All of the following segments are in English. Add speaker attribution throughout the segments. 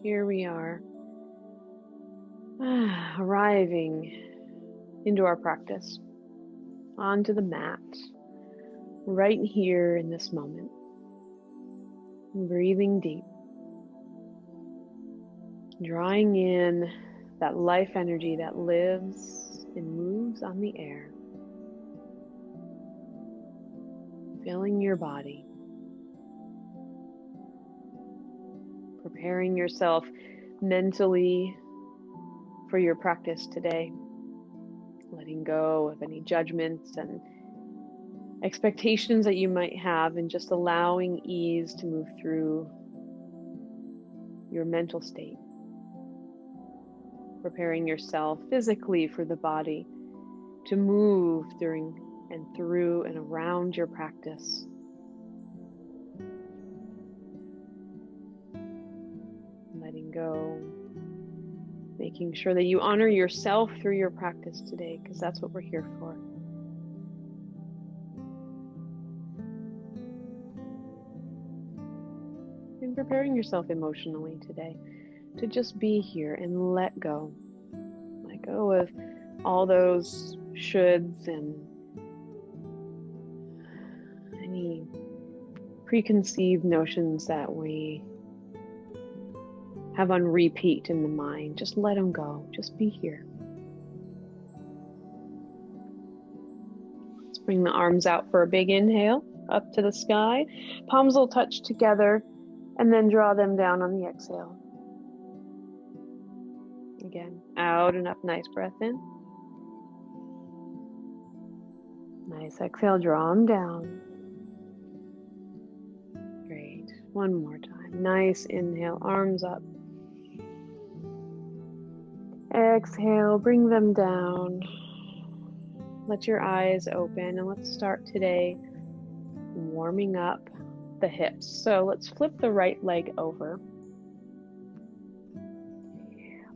Speaker 1: Here we are, arriving into our practice, onto the mat, right here in this moment. Breathing deep, drawing in that life energy that lives and moves on the air, filling your body, preparing yourself mentally for your practice today, letting go of any judgments and expectations that you might have, and just allowing ease to move through your mental state. Preparing yourself physically for the body to move during and through and around your practice. Letting go, making sure that you honor yourself through your practice today, because that's what we're here for. And preparing yourself emotionally today to just be here and let go. Let go of all those shoulds and any preconceived notions that we have on repeat in the mind. Just let them go. Just be here. Let's bring the arms out for a big inhale, up to the sky. Palms will touch together, and then draw them down on the exhale. Again, out and up, nice breath in. Nice exhale, draw them down. Great, one more time. Nice inhale, arms up. Exhale, bring them down. Let your eyes open, and let's start today warming up the hips. So let's flip the right leg over.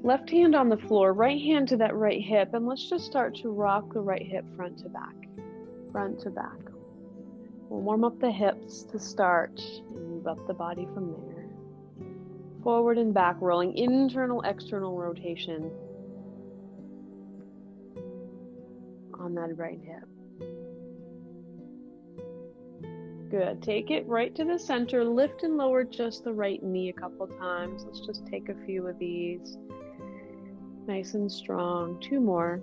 Speaker 1: Left hand on the floor, right hand to that right hip, and let's just start to rock the right hip front to back. Front to back. We'll warm up the hips to start and move up the body from there. Forward and back, rolling internal, external rotation on that right hip. Good. Take it right to the center. Lift and lower just the right knee a couple times. Let's just take a few of these. Nice and strong. Two more.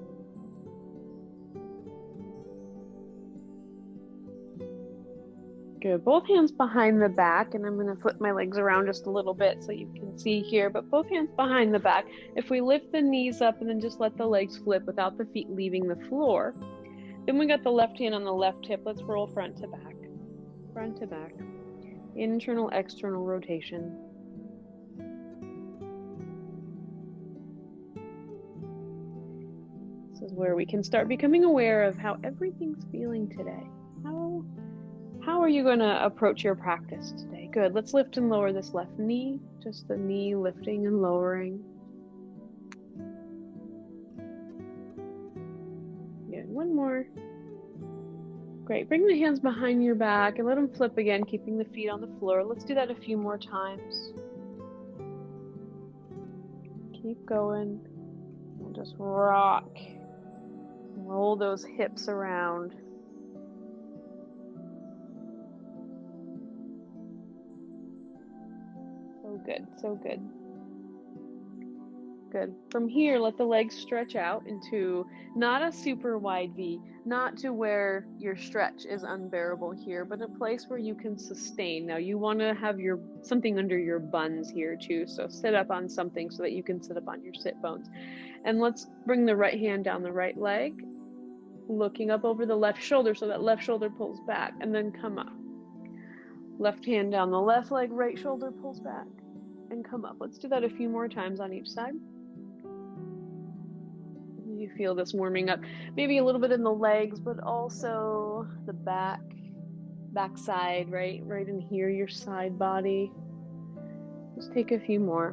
Speaker 1: Good. Both hands behind the back, and I'm going to flip my legs around just a little bit so you can see here, but both hands behind the back. If we lift the knees up and then just let the legs flip without the feet leaving the floor, then we got the left hand on the left hip. Let's roll front to back. Front to back. Internal, external rotation. This is where we can start becoming aware of how everything's feeling today. How are you going to approach your practice today? Good. Let's lift and lower this left knee. Just the knee lifting and lowering. Good. One more. Great. Bring the hands behind your back and let them flip again, keeping the feet on the floor. Let's do that a few more times. Keep going. We'll just rock. Roll those hips around. So good, so good. Good. From here, let the legs stretch out into not a super wide V, not to where your stretch is unbearable here, but a place where you can sustain. Now you want to have something under your buns here too, so sit up on something so that you can sit up on your sit bones. And let's bring the right hand down the right leg, looking up over the left shoulder so that left shoulder pulls back, and then come up. Left hand down the left leg, right shoulder pulls back, and come up. Let's do that a few more times on each side. You feel this warming up, maybe a little bit in the legs, but also the back side, right in here, your side body. Just take a few more.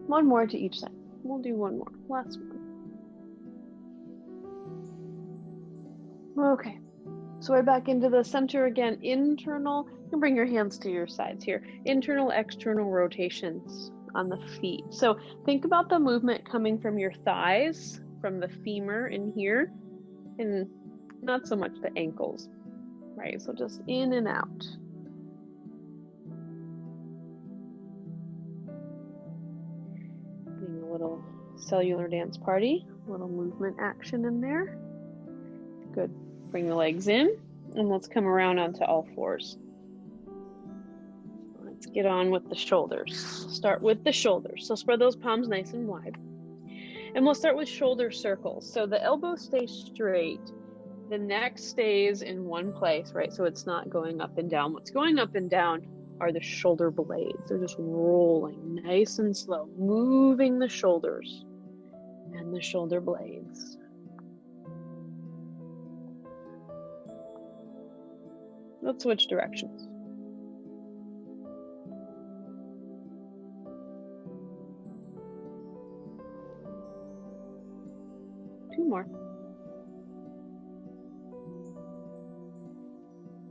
Speaker 1: One more to each side. We'll do one more. Last one. Okay. So right back into the center again, internal, you can bring your hands to your sides here. Internal, external rotations on the feet. So think about the movement coming from your thighs, from the femur in here, and not so much the ankles, right? So just in and out. Doing a little cellular dance party, a little movement action in there. Good. Bring the legs in, and let's come around onto all fours. Let's get on with the shoulders. Start with the shoulders. So spread those palms nice and wide. And we'll start with shoulder circles. So the elbow stays straight. The neck stays in one place, right? So it's not going up and down. What's going up and down are the shoulder blades. They're just rolling nice and slow, moving the shoulders and the shoulder blades. Let's switch directions. Two more.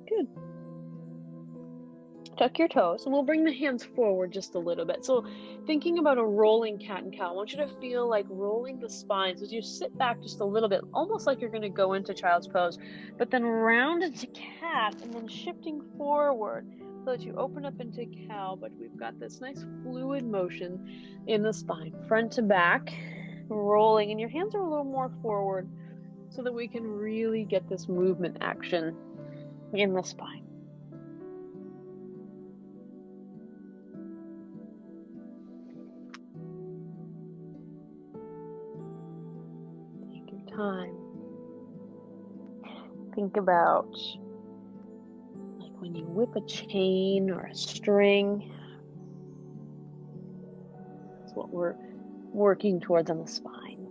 Speaker 1: Good. Tuck your toes, and we'll bring the hands forward just a little bit. So thinking about a rolling cat and cow, I want you to feel like rolling the spine. So as you sit back just a little bit, almost like you're going to go into child's pose, but then round into cat and then shifting forward so that you open up into cow, but we've got this nice fluid motion in the spine, front to back, rolling, and your hands are a little more forward so that we can really get this movement action in the spine. Take your time. Think about like when you whip a chain or a string. That's what we're working towards on the spine.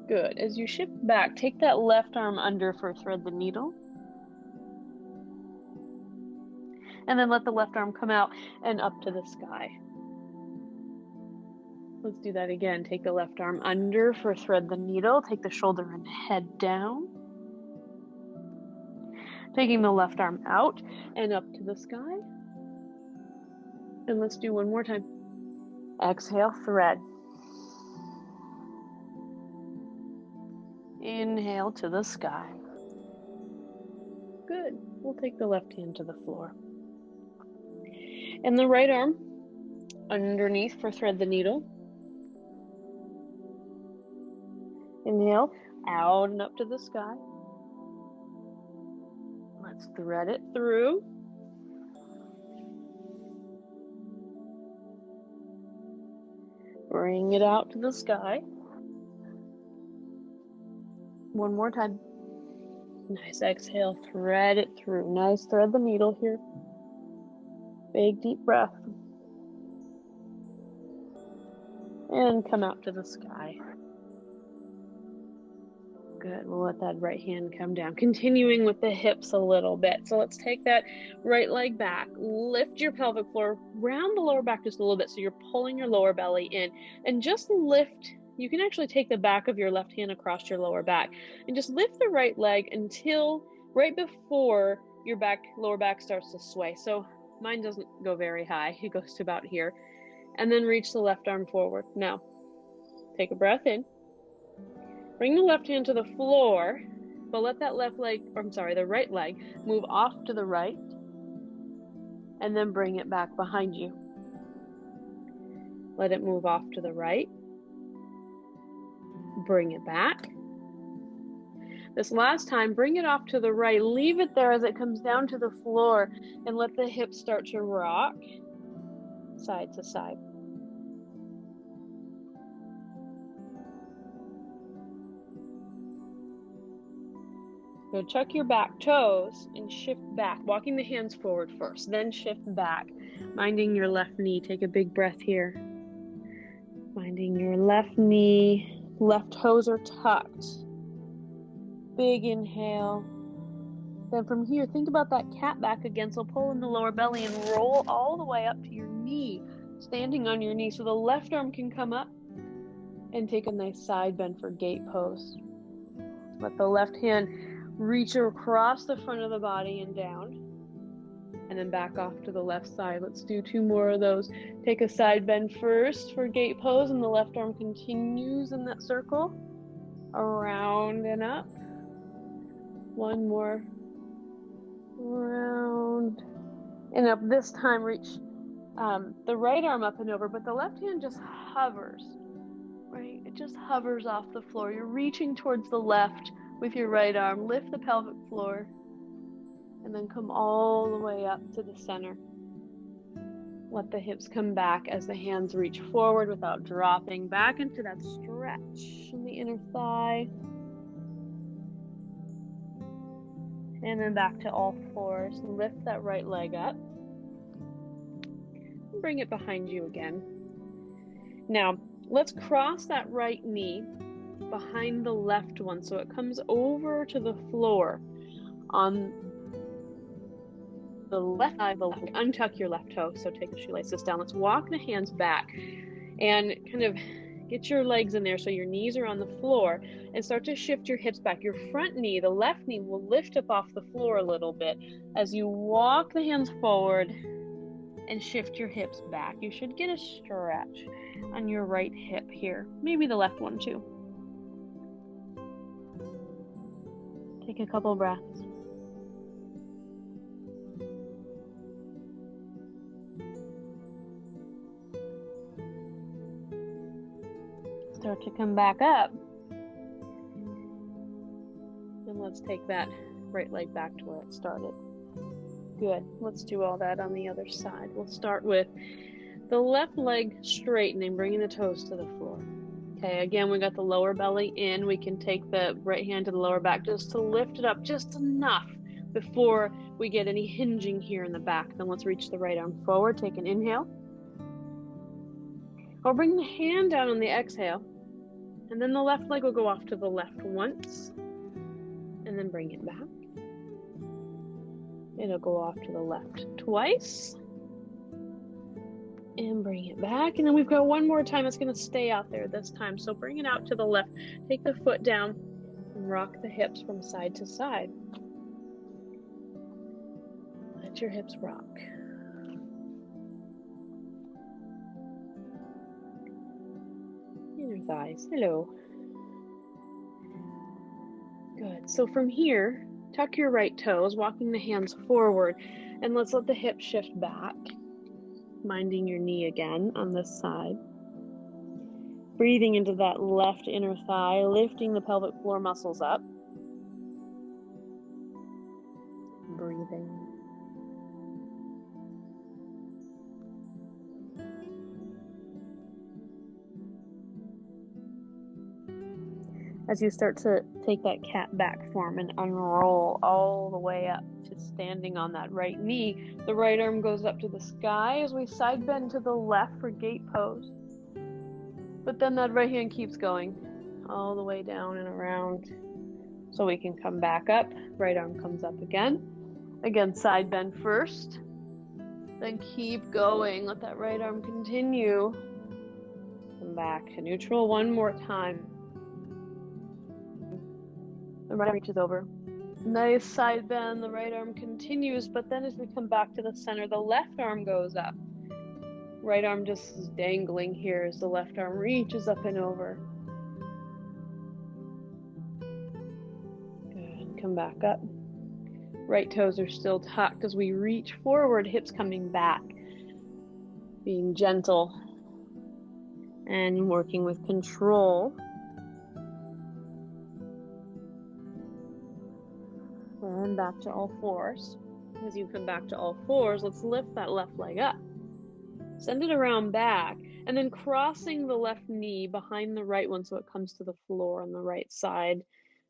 Speaker 1: Good. As you shift back, take that left arm under for thread the needle. And then let the left arm come out and up to the sky. Let's do that again. Take the left arm under for thread the needle. Take the shoulder and head down. Taking the left arm out and up to the sky. And let's do one more time. Exhale, thread. Inhale to the sky. Good. We'll take the left hand to the floor. And the right arm underneath for thread the needle. Inhale, out and up to the sky. Let's thread it through. Bring it out to the sky. One more time. Nice exhale, thread it through. Nice, thread the needle here. Big deep breath. And come out to the sky. Good, we'll let that right hand come down. Continuing with the hips a little bit. So let's take that right leg back. Lift your pelvic floor, round the lower back just a little bit so you're pulling your lower belly in. And just lift. You can actually take the back of your left hand across your lower back. And just lift the right leg until right before your lower back starts to sway. So mine doesn't go very high. It goes to about here. And then reach the left arm forward. Now, take a breath in. Bring the left hand to the floor, but let that the right leg move off to the right, and then bring it back behind you. Let it move off to the right. Bring it back. This last time, bring it off to the right. Leave it there as it comes down to the floor, and let the hips start to rock side to side. So tuck your back toes and shift back, walking the hands forward first, then shift back, minding your left knee. Take a big breath here. Minding your left knee, left toes are tucked. Big inhale. Then from here, think about that cat back again. So pull in the lower belly and roll all the way up to your knee, standing on your knee. So the left arm can come up and take a nice side bend for gate pose. Let the left hand reach across the front of the body and down. And then back off to the left side. Let's do 2 more of those. Take a side bend first for gate pose, and the left arm continues in that circle. Around and up. 1 more. Around and up. This time reach the right arm up and over, but the left hand just hovers, right? It just hovers off the floor. You're reaching towards the left with your right arm. Lift the pelvic floor. And then come all the way up to the center. Let the hips come back as the hands reach forward without dropping back into that stretch in the inner thigh. And then back to all fours. Lift that right leg up. And bring it behind you again. Now, let's cross that right knee behind the left one so it comes over to the floor on the left side. Untuck your left toe, so take the shoelaces down. Let's walk the hands back and kind of get your legs in there so your knees are on the floor, and start to shift your hips back. Your front knee, the left knee, will lift up off the floor a little bit as you walk the hands forward and shift your hips back. You should get a stretch on your right hip here, maybe the left one too. Take a couple breaths. Start to come back up. And let's take that right leg back to where it started. Good. Let's do all that on the other side. We'll start with the left leg straightening, bringing the toes to the floor. Okay, again, we got the lower belly in. We can take the right hand to the lower back just to lift it up just enough before we get any hinging here in the back. Then let's reach the right arm forward. Take an inhale. I'll bring the hand down on the exhale. And then the left leg will go off to the left once. And then bring it back. It'll go off to the left twice. And bring it back. And then we've got one more time. It's going to stay out there this time. So bring it out to the left. Take the foot down and rock the hips from side to side. Let your hips rock. Inner thighs. Hello. Good. So from here, tuck your right toes, walking the hands forward, and let's let the hips shift back, minding your knee again on this side. Breathing into that left inner thigh, lifting the pelvic floor muscles up. Breathing. As you start to take that cat back form and unroll all the way up to standing on that right knee, the right arm goes up to the sky as we side bend to the left for gate pose. But then that right hand keeps going all the way down and around so we can come back up. Right arm comes up again. Again, side bend first. Then keep going. Let that right arm continue. Come back to neutral one more time. The right arm reaches over. Nice side bend. The right arm continues, but then as we come back to the center, the left arm goes up. Right arm just is dangling here as the left arm reaches up and over. Good. Come back up. Right toes are still tucked as we reach forward, hips coming back. Being gentle and working with control. And back to all fours. As you come back to all fours, let's lift that left leg up. Send it around back, and then crossing the left knee behind the right one so it comes to the floor on the right side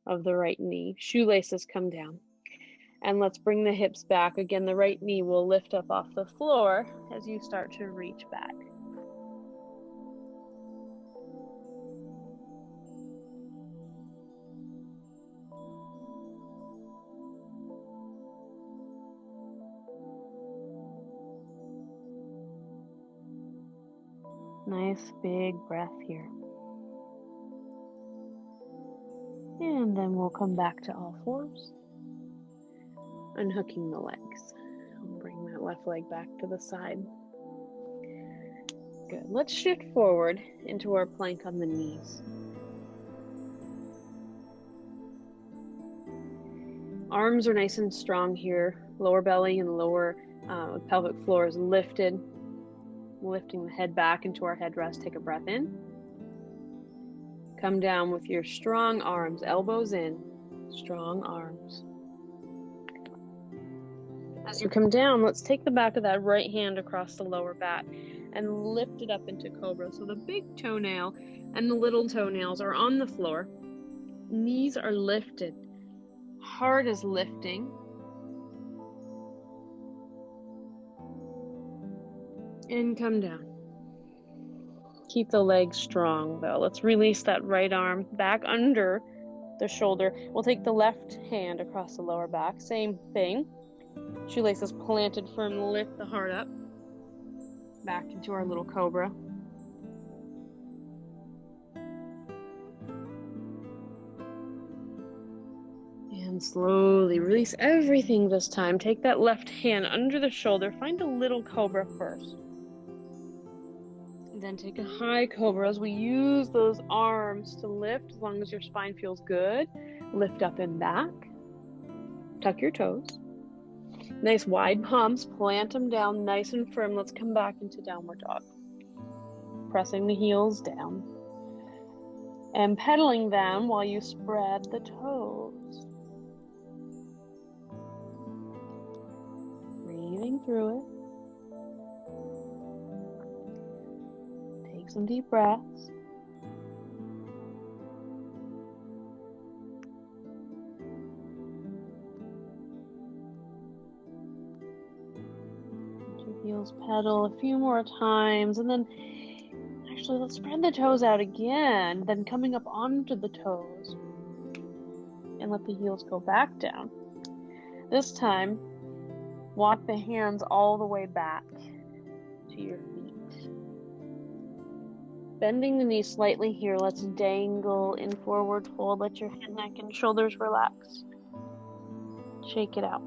Speaker 1: of the right knee. Shoelaces come down. And let's bring the hips back. Again, the right knee will lift up off the floor as you start to reach back. Nice big breath here. And then we'll come back to all fours. Unhooking the legs. I'll bring that left leg back to the side. Good. Let's shift forward into our plank on the knees. Arms are nice and strong here. Lower belly and lower pelvic floor is lifted. Lifting the head back into our headrest. Take a breath in. Come down with your strong arms, elbows in, strong arms. As you come down, let's take the back of that right hand across the lower back and lift it up into cobra. So the big toenail and the little toenails are on the floor. Knees are lifted. Heart is lifting. And come down. Keep the legs strong though. Let's release that right arm back under the shoulder. We'll take the left hand across the lower back. Same thing. Shoelaces planted firm. Lift the heart up. Back into our little cobra. And slowly release everything this time. Take that left hand under the shoulder. Find a little cobra first. Then take a high cobra as we use those arms to lift as long as your spine feels good. Lift up and back. Tuck your toes. Nice wide palms. Plant them down nice and firm. Let's come back into downward dog. Pressing the heels down. And pedaling them while you spread the toes. Breathing through it. Some deep breaths. Let your heels pedal a few more times, and then actually let's spread the toes out again, then coming up onto the toes and let the heels go back down. This time, walk the hands all the way back to your feet. Bending the knees slightly here. Let's dangle in forward fold. Let your head, neck, and shoulders relax. Shake it out.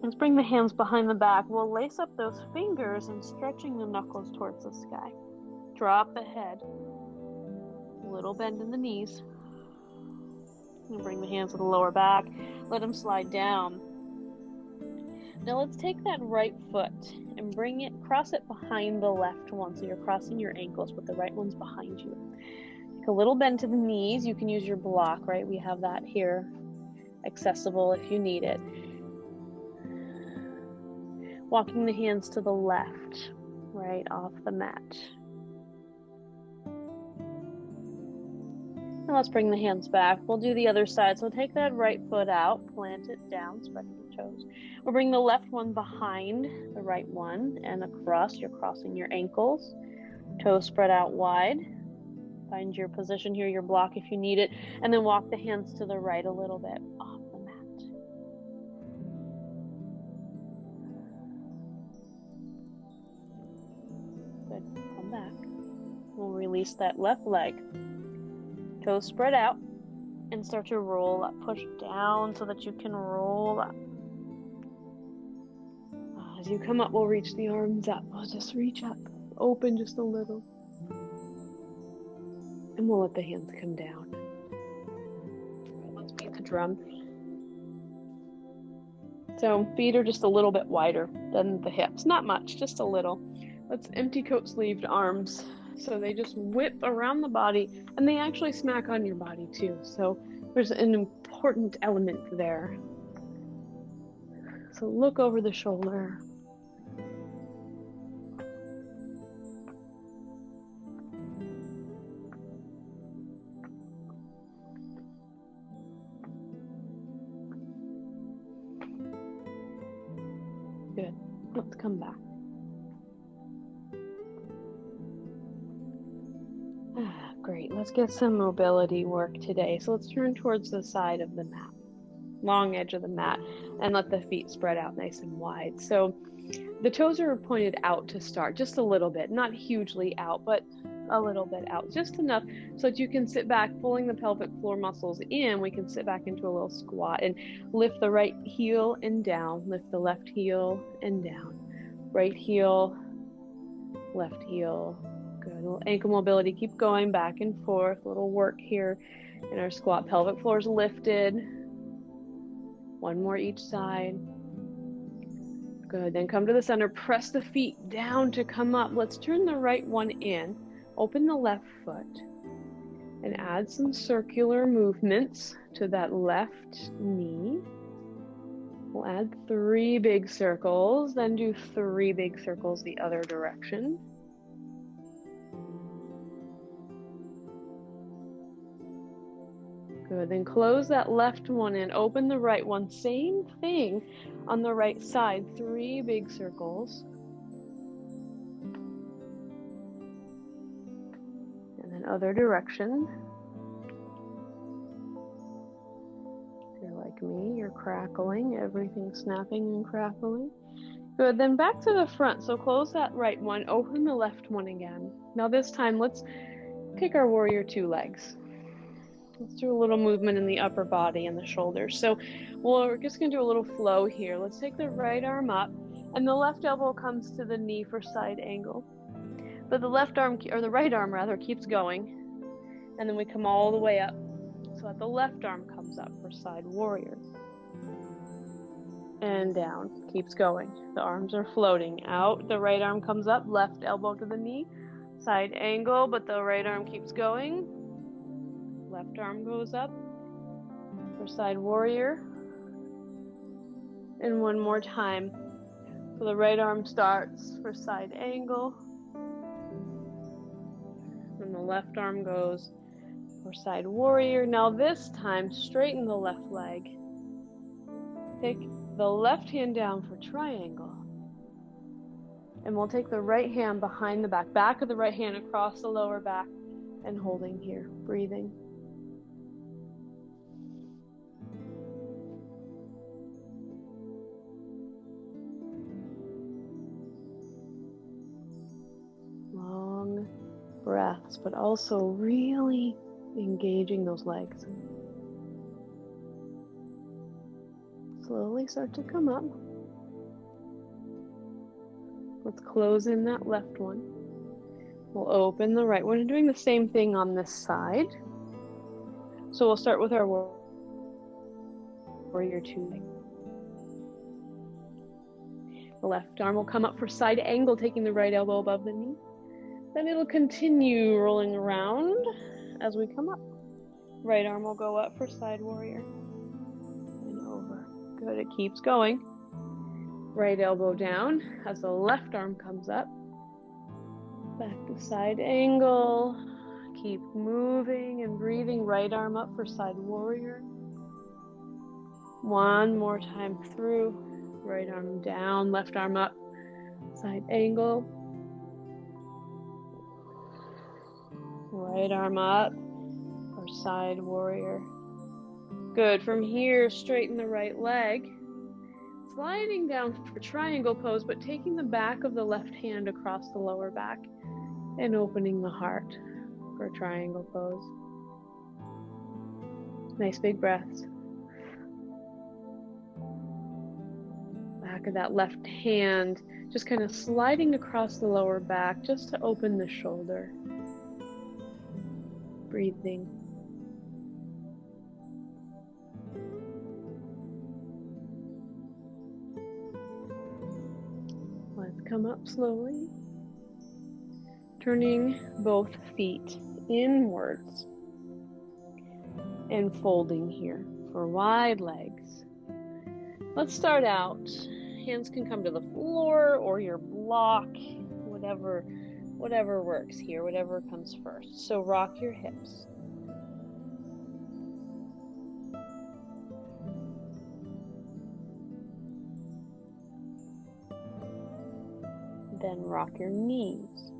Speaker 1: Let's bring the hands behind the back. We'll lace up those fingers and stretching the knuckles towards the sky. Drop the head. A little bend in the knees. And bring the hands to the lower back. Let them slide down. Now let's take that right foot and cross it behind the left one. So you're crossing your ankles, but the right one's behind you. Take a little bend to the knees. You can use your block, right? We have that here accessible if you need it. Walking the hands to the left, right off the mat. Now let's bring the hands back. We'll do the other side. So take that right foot out, plant it down, spreading your toes. We'll bring the left one behind the right one and across. You're crossing your ankles. Toes spread out wide. Find your position here, your block if you need it. And then walk the hands to the right a little bit off the mat. Good. Come back. We'll release that left leg. Toes spread out and start to roll up. Push down so that you can roll up. As you come up, we'll reach the arms up. We'll just reach up. Open just a little. And we'll let the hands come down. Let's beat the drum. So feet are just a little bit wider than the hips. Not much, just a little. Let's empty coat sleeved arms. So they just whip around the body and they actually smack on your body too. So there's an important element there. So look over the shoulder. Good. Let's come back. Great. Let's get some mobility work today. So let's turn towards the side of the mat, long edge of the mat, and let the feet spread out nice and wide. So the toes are pointed out to start, just a little bit, not hugely out, but a little bit out, just enough so that you can sit back, pulling the pelvic floor muscles in. We can sit back into a little squat and lift the right heel and down, lift the left heel and down, right heel, left heel. Good. A little ankle mobility. Keep going back and forth. A little work here in our squat. Pelvic floor is lifted. One more each side. Good. Then come to the center. Press the feet down to come up. Let's turn the right one in. Open the left foot and add some circular movements to that left knee. We'll add 3 big circles, then do 3 big circles the other direction. Good, then close that left one and open the right one. Same thing on the right side, 3 big circles. And then other direction. If you're like me, you're crackling, everything's snapping and crackling. Good, then back to the front. So close that right one, open the left one again. Now this time, let's take our warrior 2 legs. Let's do a little movement in the upper body and the shoulders. So we're just going to do a little flow here. Let's take the right arm up, and the left elbow comes to the knee for side angle. But the left arm, or the right arm rather, keeps going, and then we come all the way up so that the left arm comes up for side warrior. And down, keeps going. The arms are floating out. The right arm comes up, left elbow to the knee, side angle, but the right arm keeps going. Left arm goes up for side warrior. And one more time. So the right arm starts for side angle. And the left arm goes for side warrior. Now this time, straighten the left leg. Take the left hand down for triangle. And we'll take the right hand behind the back of the right hand across the lower back, and holding here, breathing. Long breaths, but also really engaging those legs. Slowly start to come up. Let's close in that left one. We'll open the right one and doing the same thing on this side. So we'll start with our warrior 2 leg. The left arm will come up for side angle, taking the right elbow above the knee. Then it'll continue rolling around as we come up. Right arm will go up for side warrior. And over. Good, it keeps going. Right elbow down as the left arm comes up. Back to side angle. Keep moving and breathing. Right arm up for side warrior. One more time through. Right arm down, left arm up. Side angle. Right arm up for side warrior. Good. From here, straighten the right leg. Sliding down for triangle pose, but taking the back of the left hand across the lower back and opening the heart for triangle pose. Nice big breaths. Back of that left hand, just kind of sliding across the lower back just to open the shoulder. Breathing. Let's come up slowly. Turning both feet inwards and folding here for wide legs. Let's start out. Hands can come to the floor or your block, whatever works here, whatever comes first. So rock your hips. Then rock your knees.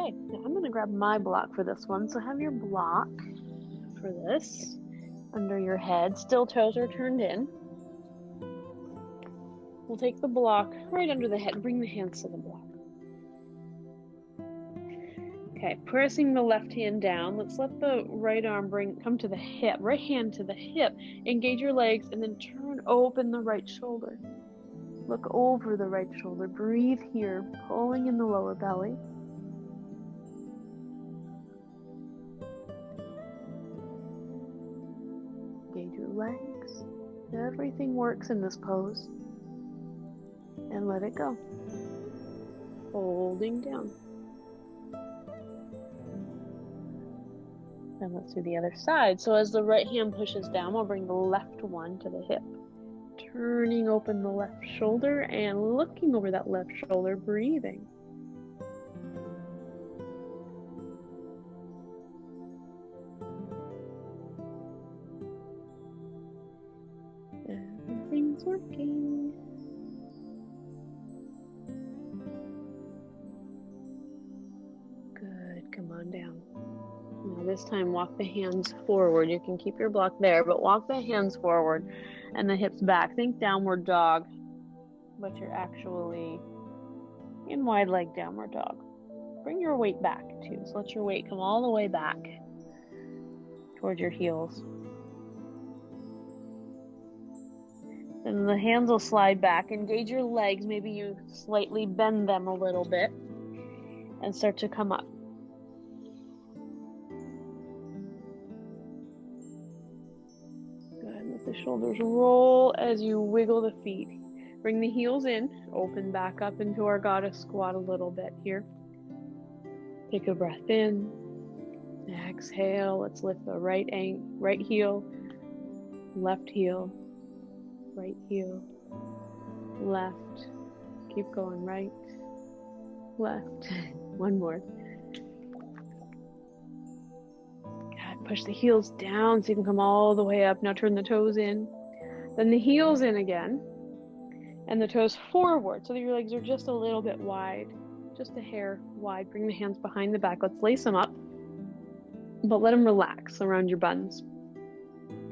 Speaker 1: Okay, now I'm going to grab my block for this one. So have your block for this under your head. Still toes are turned in. We'll take the block right under the head. Bring the hands to the block. Okay, pressing the left hand down. Let's let the right arm come to the hip. Right hand to the hip. Engage your legs and then turn open the right shoulder. Look over the right shoulder. Breathe here, pulling in the lower belly. Engage your legs. Everything works in this pose. And let it go. Holding down. And let's do the other side. So as the right hand pushes down, we'll bring the left one to the hip. Turning open the left shoulder and looking over that left shoulder, breathing. Everything's working. Good, come on down. Now this time walk the hands forward. You can keep your block there, but walk the hands forward and the hips back. Think downward dog, but you're actually in wide leg downward dog. Bring your weight back too. So let your weight come all the way back towards your heels. Then the hands will slide back. Engage your legs. Maybe you slightly bend them a little bit and start to come up. Good. Let the shoulders roll as you wiggle the feet. Bring the heels in. Open back up into our goddess squat a little bit here. Take a breath in. Exhale. Let's lift the right heel, left heel, right heel, left. Keep going. Right, left. One more. Good. Push the heels down so you can come all the way up. Now turn the toes in. Then the heels in again. And the toes forward so that your legs are just a little bit wide. Just a hair wide. Bring the hands behind the back. Let's lace them up. But let them relax around your buns.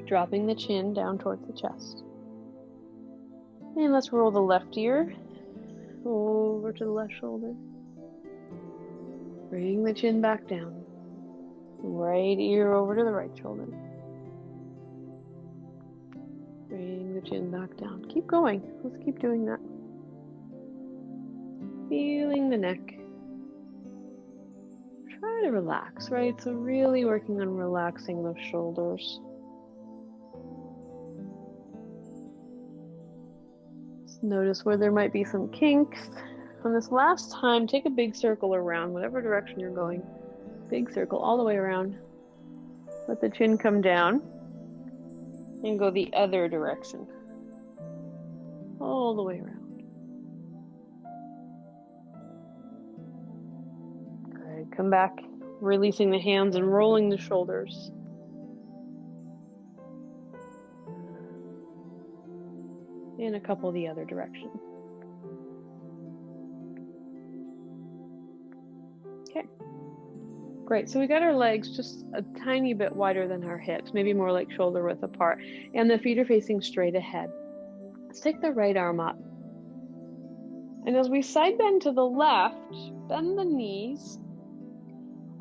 Speaker 1: Dropping the chin down towards the chest. And let's roll the left ear over to the left shoulder. Bring the chin back down. Right ear over to the right shoulder. Bring the chin back down. Keep going. Let's keep doing that. Feeling the neck. Try to relax, right? So really working on relaxing those shoulders. Just notice where there might be some kinks. On this last time, take a big circle around, whatever direction you're going. Big circle all the way around. Let the chin come down. And go the other direction. All the way around. Good. Come back, releasing the hands and rolling the shoulders. In a couple of the other directions. Okay. Great, so we got our legs just a tiny bit wider than our hips, maybe more like shoulder width apart, and the feet are facing straight ahead. Let's take the right arm up. And as we side bend to the left, bend the knees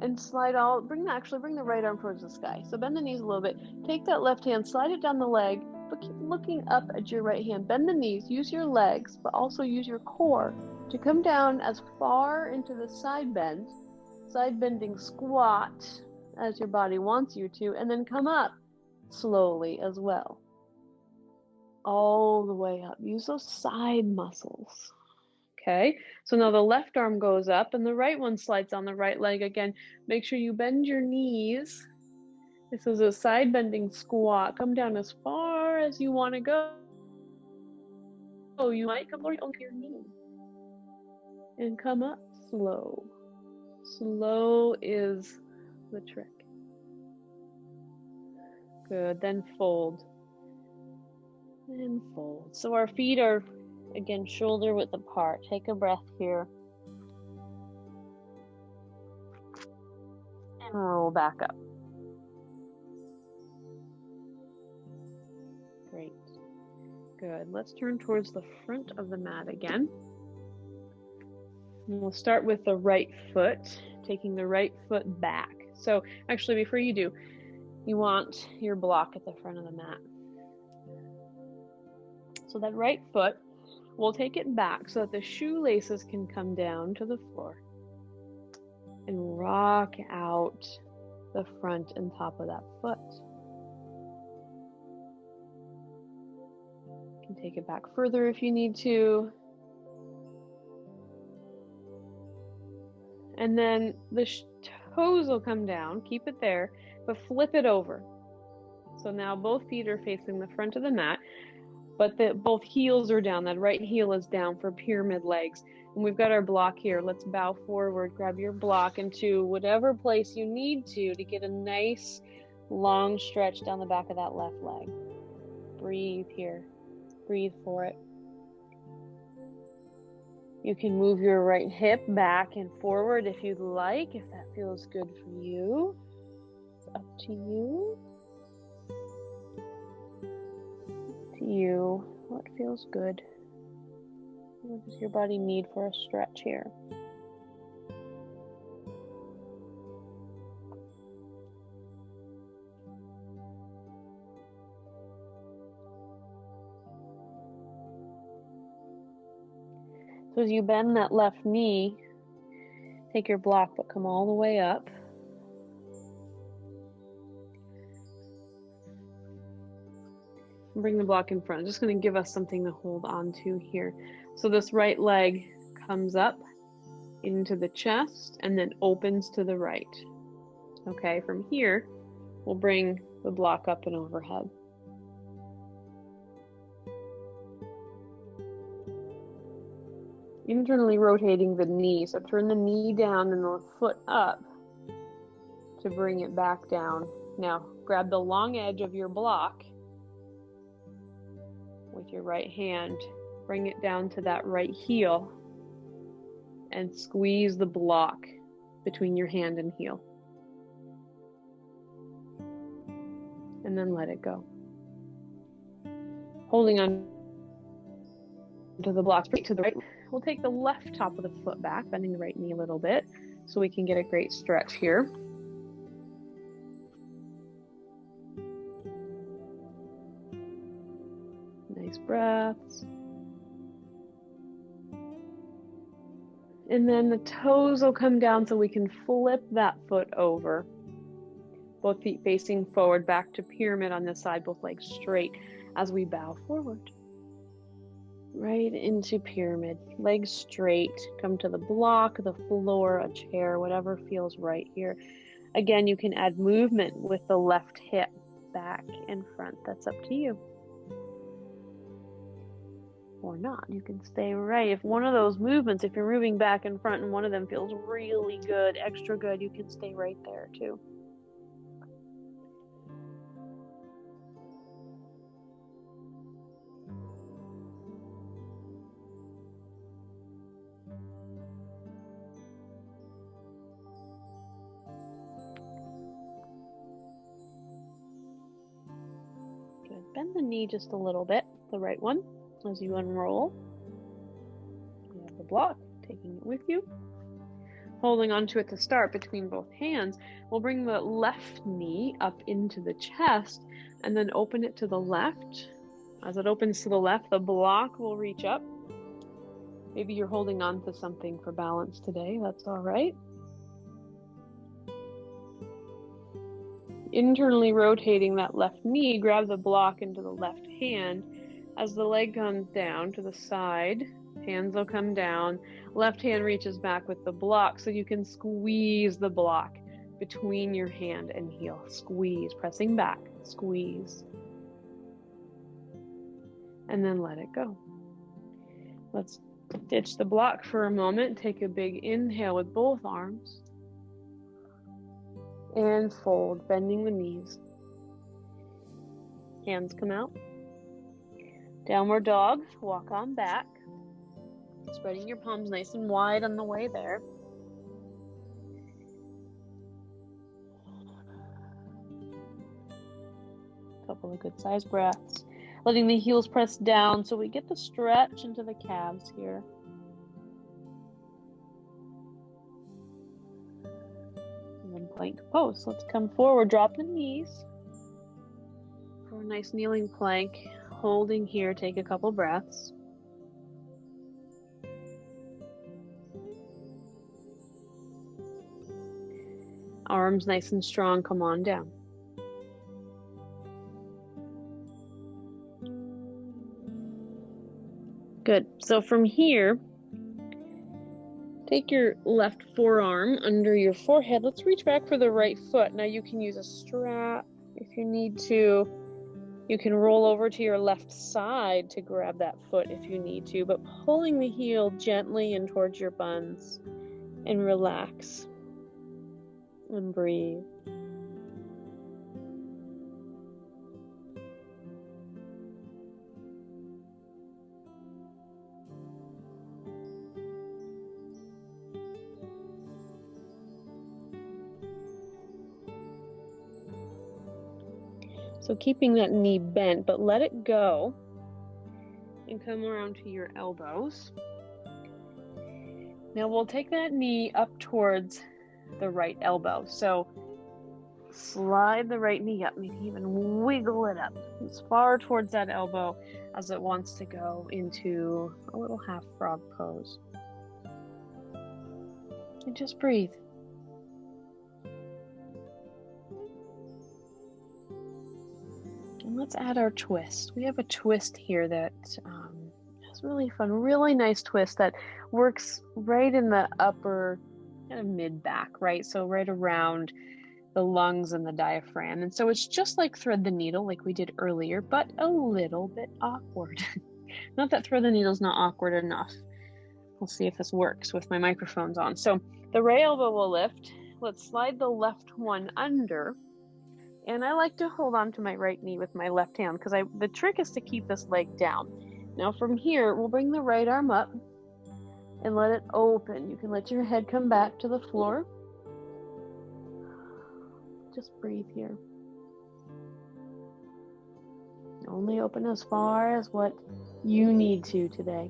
Speaker 1: and bring the right arm towards the sky. So bend the knees a little bit. Take that left hand, slide it down the leg, but keep looking up at your right hand. Bend the knees, use your legs, but also use your core to come down as far into the side bending squat as your body wants you to, and then come up slowly as well. All the way up. Use those side muscles. Okay, so now the left arm goes up and the right one slides on the right leg again. Make sure you bend your knees. This is a side bending squat. Come down as far as you want to go. Oh, you might come onto your knee. And come up slow. Slow is the trick. Good, then fold. And fold. So our feet are, again, shoulder width apart. Take a breath here. and roll back up. Great. Good. Let's turn towards the front of the mat again. And we'll start with the right foot, taking the right foot back. So actually, before you do, you want your block at the front of the mat. So that right foot, we'll take it back so that the shoelaces can come down to the floor and rock out the front and top of that foot. You can take it back further if you need to. And then the toes will come down, keep it there, but flip it over. So now both feet are facing the front of the mat, but both heels are down. That right heel is down for pyramid legs. And we've got our block here. Let's bow forward, grab your block into whatever place you need to get a nice long stretch down the back of that left leg. Breathe here. Breathe for it. You can move your right hip back and forward if you'd like, if that feels good for you. It's up to you. To you, what feels good? What does your body need for a stretch here? So as you bend that left knee, take your block, but come all the way up. And bring the block in front. I'm just going to give us something to hold on to here. So this right leg comes up into the chest and then opens to the right. Okay, from here, we'll bring the block up and overhead. Internally rotating the knee. So turn the knee down and the foot up to bring it back down. Now, grab the long edge of your block with your right hand. Bring it down to that right heel and squeeze the block between your hand and heel. And then let it go. Holding on to the block straight to the right. We'll take the left top of the foot back, bending the right knee a little bit so we can get a great stretch here. Nice breaths. And then the toes will come down so we can flip that foot over. Both feet facing forward, back to pyramid on this side, both legs straight as we bow forward. Right into pyramid, legs straight, come to the block, the floor, a chair, whatever feels right here. Again, you can add movement with the left hip, back and front. That's up to you. Or not, you can stay right. If one of those movements, if you're moving back and front and one of them feels really good, extra good, you can stay right there too. Bend the knee just a little bit, the right one, as you unroll. You have the block, taking it with you. Holding onto it to start between both hands, we'll bring the left knee up into the chest and then open it to the left. As it opens to the left, the block will reach up. Maybe you're holding on to something for balance today, that's all right. Internally rotating that left knee, grab the block into the left hand. As the leg comes down to the side, hands will come down. Left hand reaches back with the block so you can squeeze the block between your hand and heel. Squeeze, pressing back, squeeze. And then let it go. Let's ditch the block for a moment. Take a big inhale with both arms. And fold, bending the knees. Hands come out. Downward dog, walk on back. Spreading your palms nice and wide on the way there. couple of good sized breaths. Letting the heels press down so we get the stretch into the calves here. And then plank pose. Let's come forward, drop the knees for a nice kneeling plank. Holding here, take a couple breaths. Arms nice and strong, come on down. Good. So from here, take your left forearm under your forehead. Let's reach back for the right foot. Now you can use a strap if you need to. You can roll over to your left side to grab that foot if you need to, but pulling the heel gently in towards your buns and relax and breathe. So keeping that knee bent, but let it go and come around to your elbows. Now we'll take that knee up towards the right elbow. So slide the right knee up, maybe even wiggle it up as far towards that elbow as it wants to go into a little half frog pose. And just breathe. And let's add our twist. We have a twist here that is really fun, really nice twist that works right in the upper kind of mid back, right? So right around the lungs and the diaphragm. And so it's just like thread the needle like we did earlier, but a little bit awkward. Not that thread the needle is not awkward enough. We'll see if this works with my microphones on. So the right elbow will lift. Let's slide the left one under. And I like to hold on to my right knee with my left hand because the trick is to keep this leg down. Now from here, we'll bring the right arm up and let it open. You can let your head come back to the floor. Just breathe here. Only open as far as what you need to today.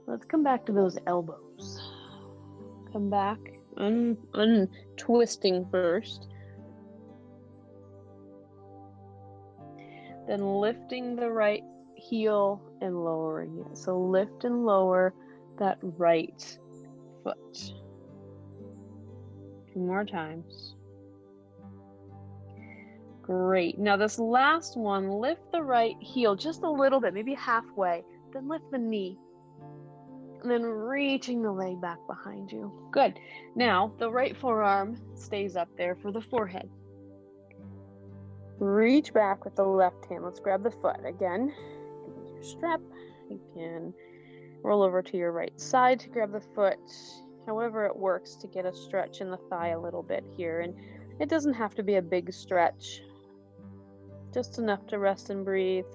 Speaker 1: Let's come back to those elbows. Come back, untwisting first. Then lifting the right heel and lowering it. So lift and lower that right foot. 2 more times. Great. Now this last one, lift the right heel just a little bit, maybe halfway. Then lift the knee. And then reaching the leg back behind you. Good. Now, the right forearm stays up there for the forehead. Reach back with the left hand. Let's grab the foot. Again, use your strap. You can roll over to your right side to grab the foot. However it works to get a stretch in the thigh a little bit here. And it doesn't have to be a big stretch. Just enough to rest and breathe.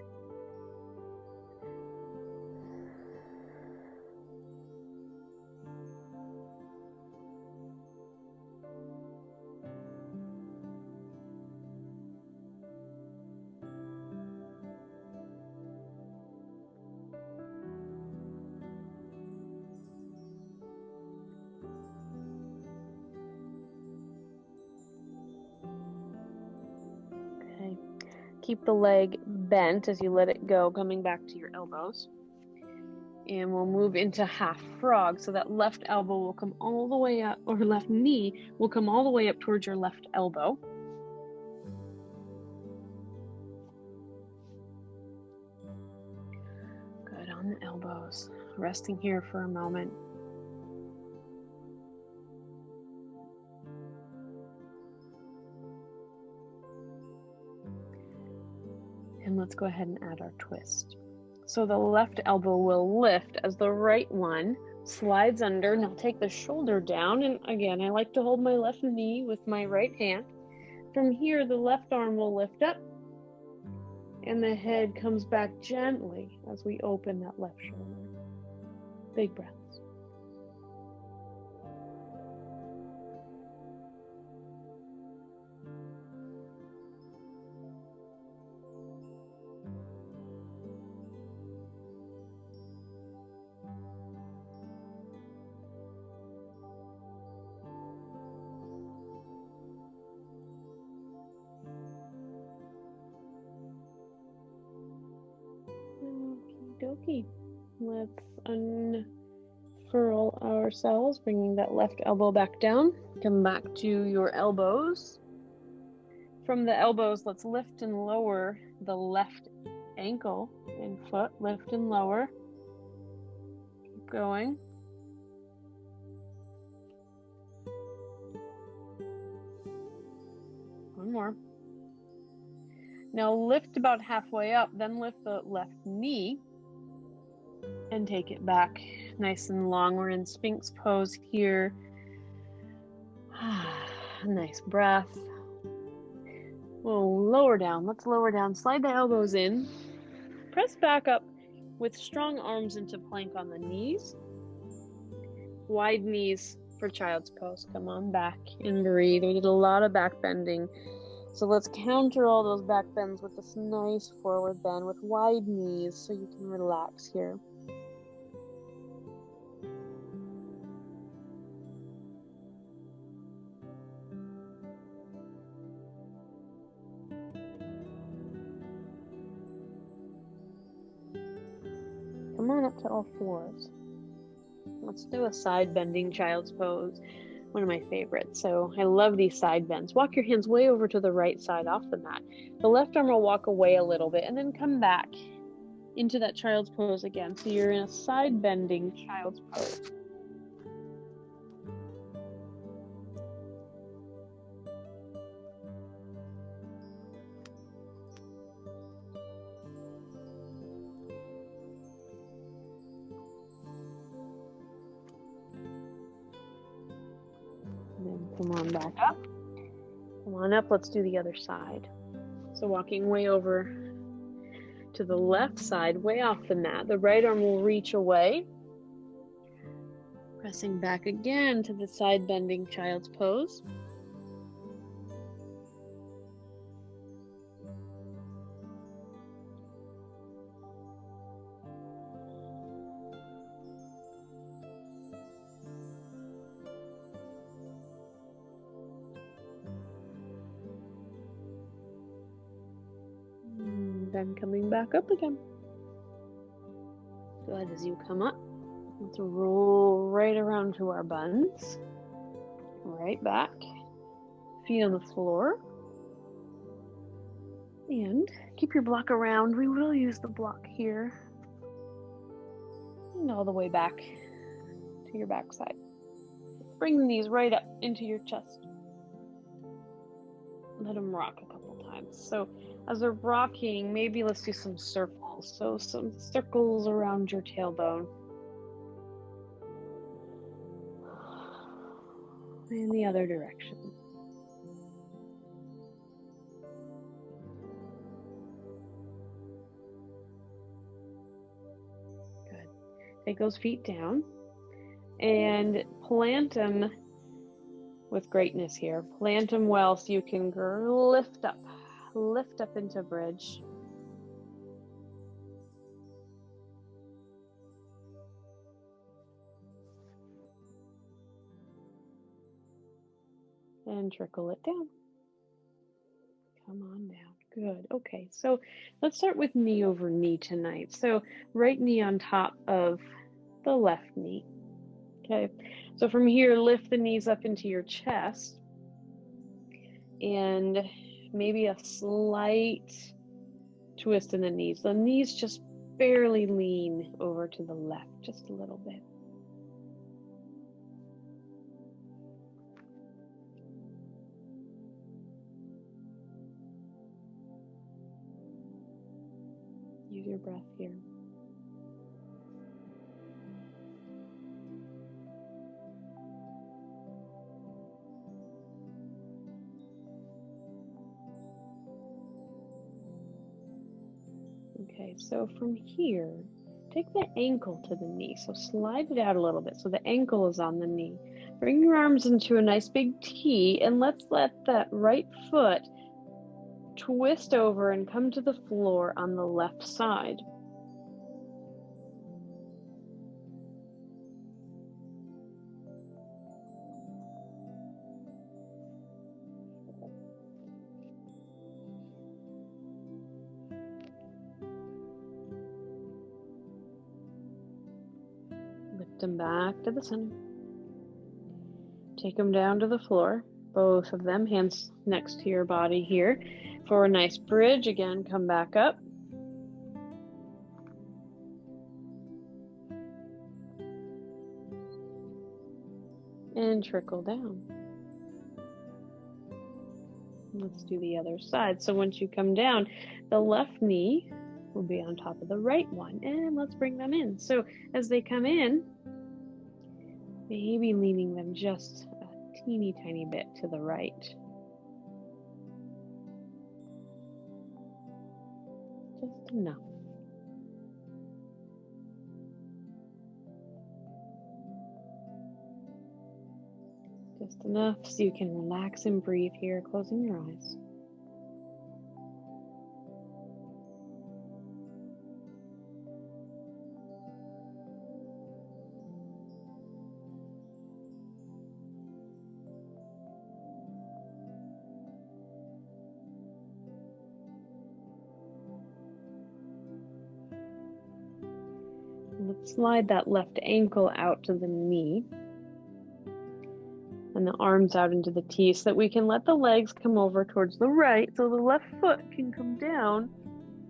Speaker 1: Keep the leg bent as you let it go, coming back to your elbows. And we'll move into half frog. So that left elbow will come all the way up, or left knee will come all the way up towards your left elbow. Good, on the elbows. Resting here for a moment. And let's go ahead and add our twist. So the left elbow will lift as the right one slides under. Now take the shoulder down. And again, I like to hold my left knee with my right hand. From here, the left arm will lift up And the head comes back gently as we open that left shoulder. Big breaths. Okie dokie. Let's unfurl ourselves, bringing that left elbow back down. Come back to your elbows. From the elbows, let's lift and lower the left ankle and foot. Lift and lower. Keep going. One more. Now lift about halfway up, then lift the left knee and take it back nice and long. We're in Sphinx pose here. Nice breath. We'll lower down. Let's lower down. Slide the elbows in. Press back up with strong arms into plank on the knees. Wide knees for child's pose. Come on back and breathe. We did a lot of back bending. So let's counter all those back bends with this nice forward bend with wide knees so you can relax here. Come on up to all fours. Let's do a side bending child's pose. One of my favorites. So I love these side bends. Walk your hands way over to the right side off the mat. The left arm will walk away a little bit and then come back into that child's pose again. So you're in a side bending child's pose. Come on back up. Come on up. Let's do the other side. So walking way over to the left side, way off the mat. The right arm will reach away. Pressing back again to the side bending child's pose. Then coming back up again. Good. As you come up, let's roll right around to our buns. Right back. Feet on the floor. And keep your block around. We will use the block here. And all the way back to your backside. Bring the knees right up into your chest. Let them rock a couple times. So as they're rocking, maybe let's do some circles. So some circles around your tailbone. And the other direction. Good. Take those feet down and plant them with greatness here. Plant them well so you can lift up into bridge. And trickle it down. Come on down. Good. Okay, so let's start with knee over knee tonight. So right knee on top of the left knee. Okay, so from here, lift the knees up into your chest and maybe a slight twist in the knees. The knees just barely lean over to the left, just a little bit. Use your breath here. Okay, so from here, take the ankle to the knee. So slide it out a little bit so the ankle is on the knee. Bring your arms into a nice big T, and let's let that right foot twist over and come to the floor on the left side. Lift them back to the center. Take them down to the floor, both of them, hands next to your body here. For a nice bridge, again, come back up. And trickle down. Let's do the other side. So once you come down, the left knee will be on top of the right one. And let's bring them in. So as they come in, maybe leaning them just a teeny tiny bit to the right. Just enough. Just enough so you can relax and breathe here, closing your eyes. Let's slide that left ankle out to the knee and the arms out into the T so that we can let the legs come over towards the right so the left foot can come down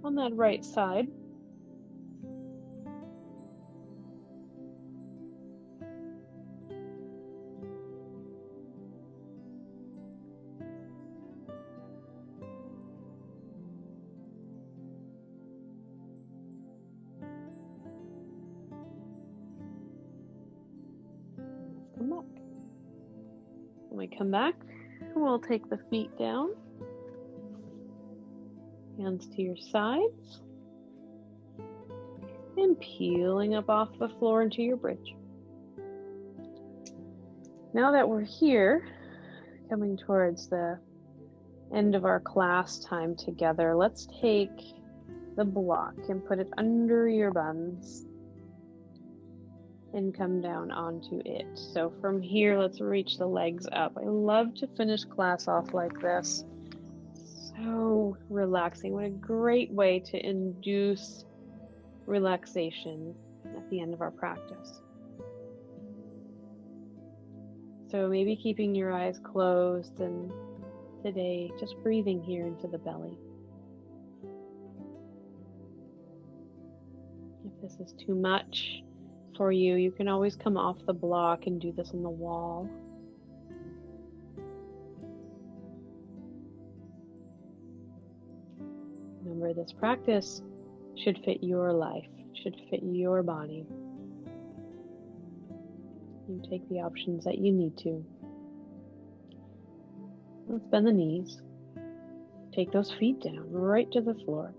Speaker 1: on that right side. Come back. When we come back, we'll take the feet down, hands to your sides, and peeling up off the floor into your bridge. Now that we're here, coming towards the end of our class time together, let's take the block and put it under your buns and come down onto it. So from here, let's reach the legs up. I love to finish class off like this. So relaxing. What a great way to induce relaxation at the end of our practice. So maybe keeping your eyes closed, and today just breathing here into the belly. If this is too much for you, you can always come off the block and do this on the wall. Remember, this practice should fit your life, should fit your body. You take the options that you need to. Let's bend the knees. Take those feet down right to the floor.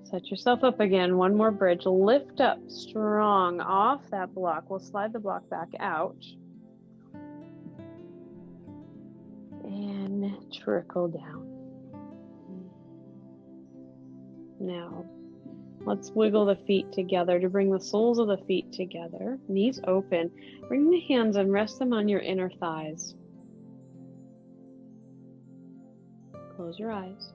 Speaker 1: Set yourself up again. One more bridge. Lift up strong off that block. We'll slide the block back out. And trickle down. Now, let's wiggle the feet together to bring the soles of the feet together. Knees open. Bring the hands and rest them on your inner thighs. Close your eyes.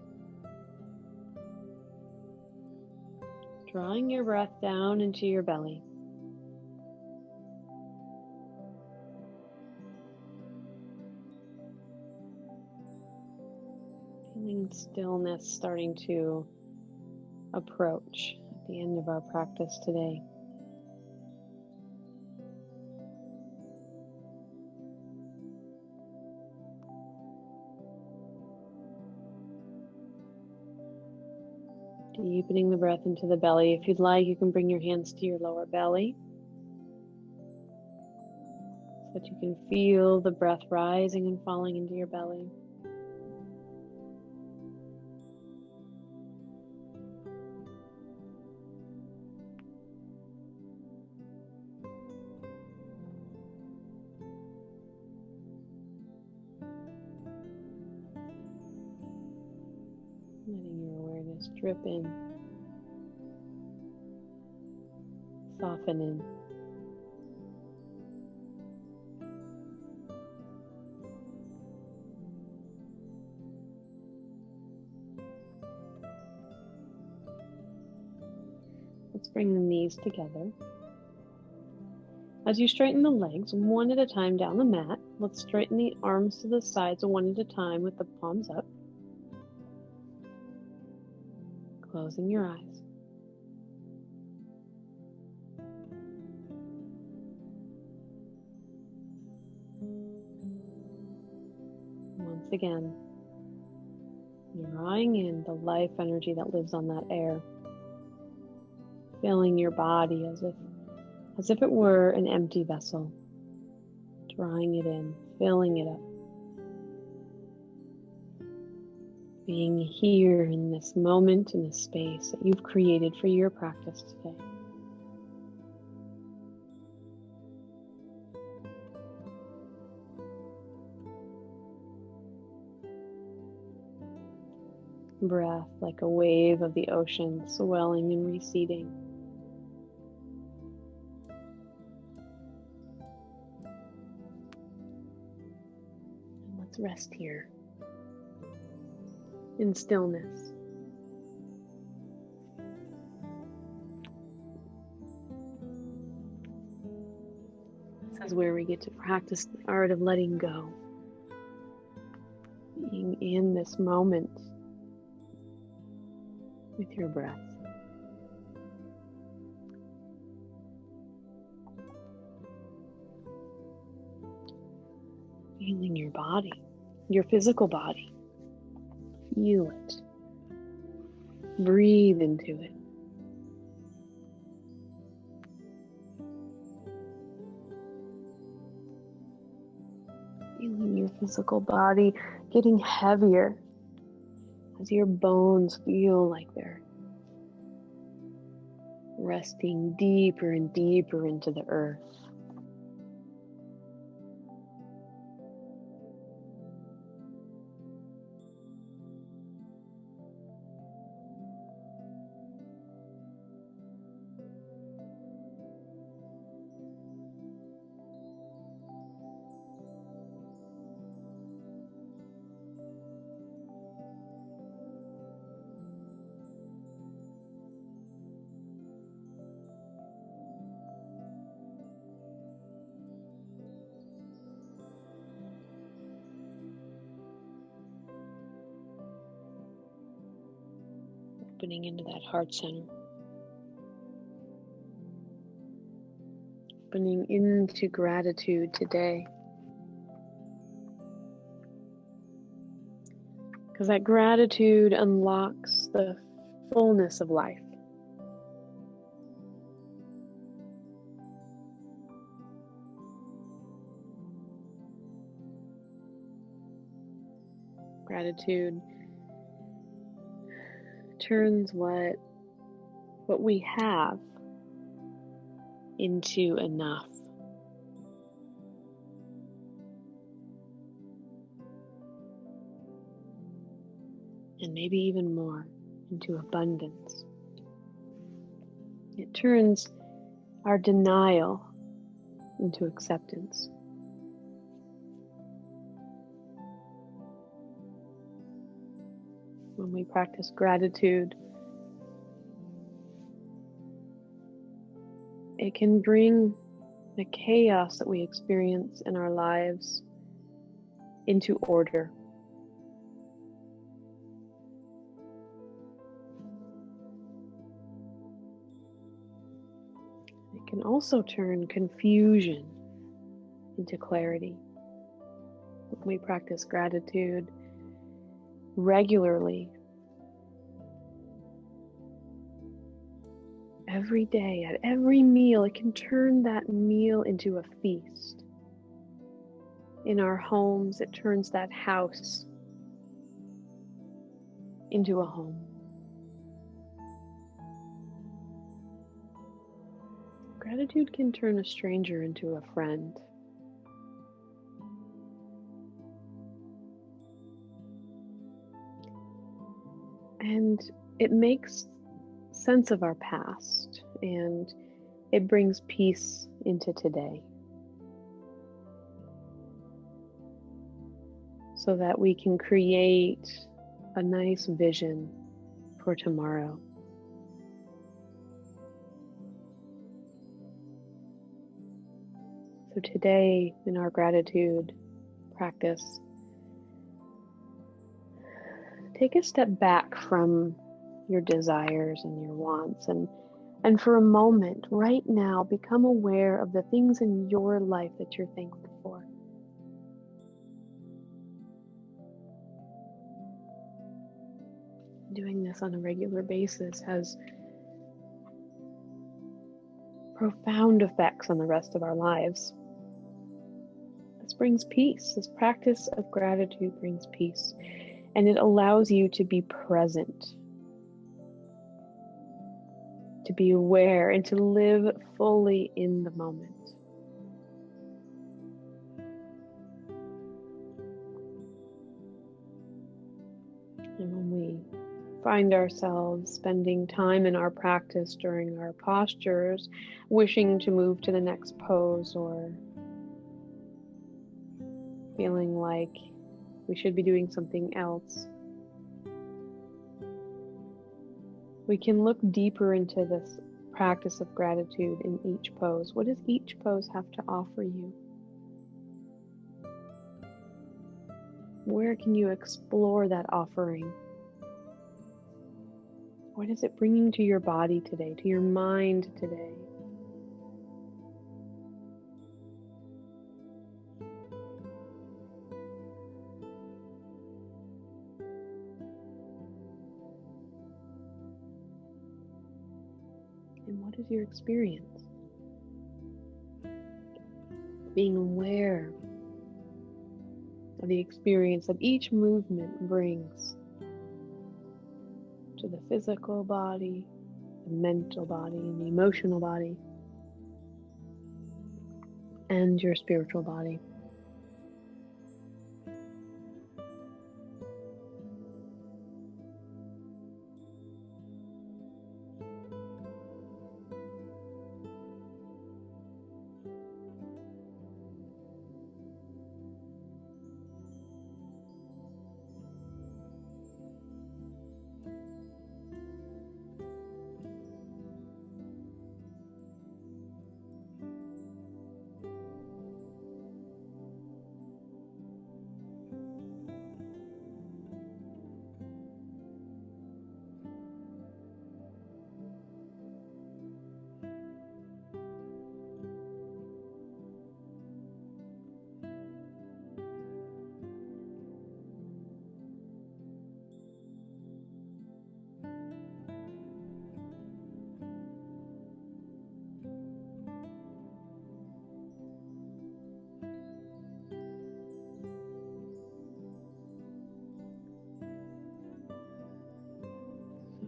Speaker 1: Drawing your breath down into your belly. Feeling stillness starting to approach at the end of our practice today. Deepening the breath into the belly. If you'd like, you can bring your hands to your lower belly so that you can feel the breath rising and falling into your belly. Letting your awareness drip in, soften in. Let's bring the knees together. As you straighten the legs one at a time down the mat, let's straighten the arms to the sides one at a time with the palms up. Closing your eyes. Once again, drawing in the life energy that lives on that air, filling your body as if it were an empty vessel, drawing it in, filling it up, being here in this moment, in this space that you've created for your practice today. Breath like a wave of the ocean, swelling and receding. And let's rest here in stillness. This is where we get to practice the art of letting go, being in this moment with your breath. Feeling your body, your physical body. Feel it. Breathe into it. Feeling your physical body getting heavier as your bones feel like they're resting deeper and deeper into the earth. Opening into that heart center. Opening into gratitude today. Because that gratitude unlocks the fullness of life. Gratitude turns what we have into enough. And maybe even more, into abundance. It turns our denial into acceptance. When we practice gratitude, it can bring the chaos that we experience in our lives into order. It can also turn confusion into clarity. When we practice gratitude regularly, every day, at every meal, it can turn that meal into a feast. In our homes, it turns that house into a home. Gratitude can turn a stranger into a friend. And it makes sense of our past, and it brings peace into today so that we can create a nice vision for tomorrow. So today, in our gratitude practice, take a step back from your desires and your wants, and for a moment, right now, become aware of the things in your life that you're thankful for. Doing this on a regular basis has profound effects on the rest of our lives. This brings peace. This practice of gratitude brings peace, and it allows you to be present, to be aware, and to live fully in the moment. And when we find ourselves spending time in our practice during our postures, wishing to move to the next pose, or feeling like we should be doing something else, we can look deeper into this practice of gratitude in each pose. What does each pose have to offer you? Where can you explore that offering? What is it bringing to your body today, to your mind today? And what is your experience? Being aware of the experience that each movement brings to the physical body, the mental body, and the emotional body, and your spiritual body.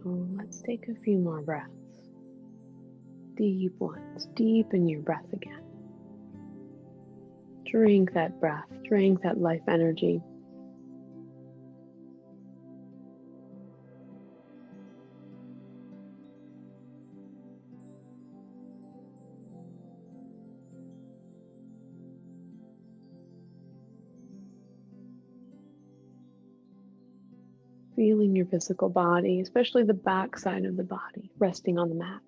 Speaker 1: So let's take a few more breaths. Deep ones. Deepen your breath again. Drink that breath. Drink that life energy. Feeling your physical body, especially the back side of the body, resting on the mat.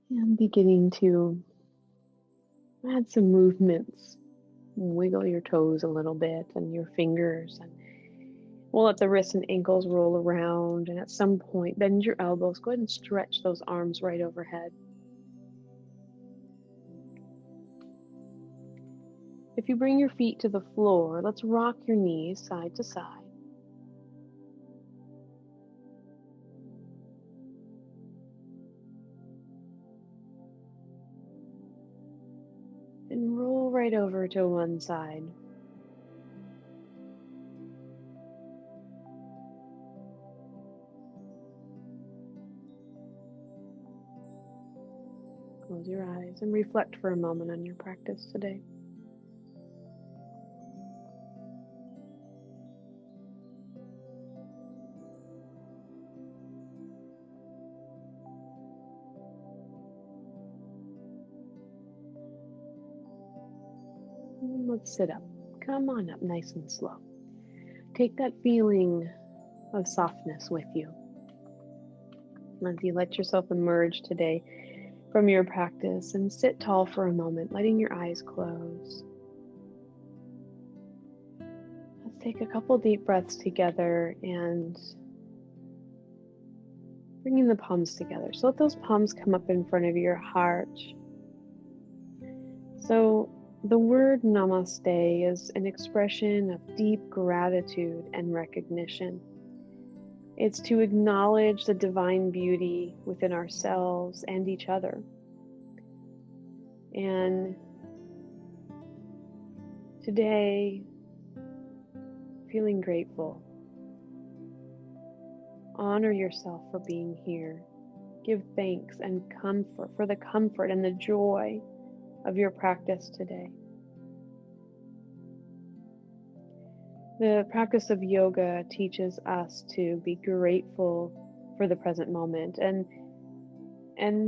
Speaker 1: And beginning to add some movements. Wiggle your toes a little bit and your fingers. And we'll let the wrists and ankles roll around. And at some point, bend your elbows. Go ahead and stretch those arms right overhead. If you bring your feet to the floor, let's rock your knees side to side. And roll right over to one side. Close your eyes and reflect for a moment on your practice today. Let's sit up. Come on up nice and slow. Take that feeling of softness with you as you let yourself emerge today from your practice, and sit tall for a moment, letting your eyes close. Let's take a couple deep breaths together and bringing the palms together. So let those palms come up in front of your heart. So the word namaste is an expression of deep gratitude and recognition. It's to acknowledge the divine beauty within ourselves and each other. And today, feeling grateful. Honor yourself for being here. Give thanks and comfort for the comfort and the joy of your practice today. The practice of yoga teaches us to be grateful for the present moment and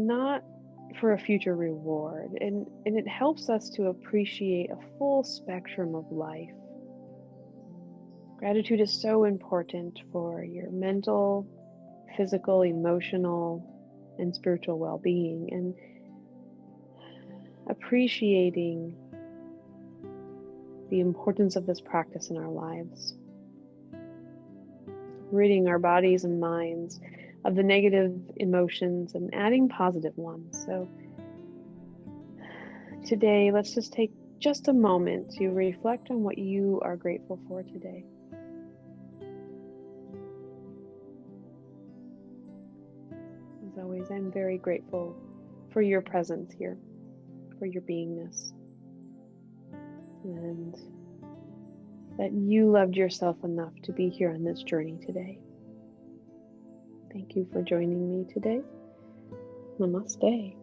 Speaker 1: not for a future reward. And it helps us to appreciate a full spectrum of life. Gratitude is so important for your mental, physical, emotional, and spiritual well-being, and appreciating the importance of this practice in our lives. Ridding our bodies and minds of the negative emotions and adding positive ones. So today, let's just take just a moment to reflect on what you are grateful for today. As always, I'm very grateful for your presence here, for your beingness, and that you loved yourself enough to be here on this journey today. Thank you for joining me today. Namaste.